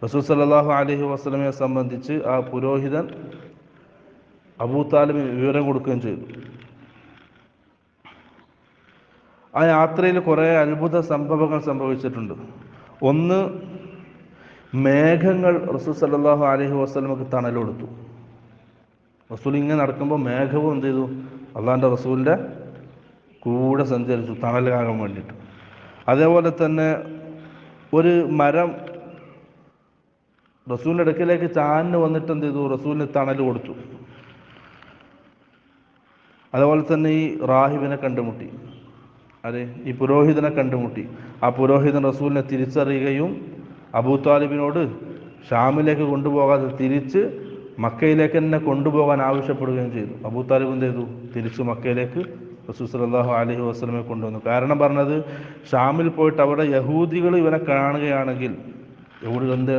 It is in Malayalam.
റസൂൽ സല്ലല്ലാഹു അലൈഹി വസല്ലമയെ സംബന്ധിച്ച് ആ പുരോഹിതൻ അബൂ താലിബിന് വിവരം കൊടുക്കുകയും ചെയ്തു. ആ യാത്രയിൽ കുറേ അത്ഭുത സംഭവങ്ങൾ സംഭവിച്ചിട്ടുണ്ട്. ഒന്ന്, മേഘങ്ങൾ റസൂൽ സല്ലല്ലാഹു അലൈഹി വസല്ലമക്ക് തണൽ കൊടുത്തു. റസൂൽ ഇങ്ങനെ നടക്കുമ്പോൾ മേഘവും എന്ത് ചെയ്തു? അള്ളാഹിൻ്റെ റസൂലിൻ്റെ കൂടെ സഞ്ചരിച്ചു തണലാകാൻ വേണ്ടിയിട്ട്. അതേപോലെ തന്നെ ഒരു മരം റസൂലിൻ്റെ അടുക്കലേക്ക് ചാഞ്ഞ് വന്നിട്ട് എന്ത് ചെയ്തു? റസൂലിന് തണൽ കൊടുത്തു. അതേപോലെ തന്നെ ഈ റാഹിബിനെ കണ്ടുമുട്ടി, അതെ, ഈ പുരോഹിതനെ കണ്ടുമുട്ടി. ആ പുരോഹിതൻ റസൂലിനെ തിരിച്ചറിയുകയും അബൂ താലിബിനോട് ഷാമിലേക്ക് കൊണ്ടുപോകാതെ തിരിച്ച് മക്കയിലേക്ക് തന്നെ കൊണ്ടുപോകാൻ ആവശ്യപ്പെടുകയും ചെയ്തു. അബൂ താലിബ് എന്ത് ചെയ്തു? തിരിച്ച് മക്കയിലേക്ക് റസൂൽ സല്ലല്ലാഹു അലൈഹി വസല്ലമയെ കൊണ്ടുവന്നു. കാരണം പറഞ്ഞത്, ഷാമിൽ പോയിട്ട് അവിടെ യഹൂദികൾ ഇവനെ കാണുകയാണെങ്കിൽ യഹൂദികൾ എന്ത്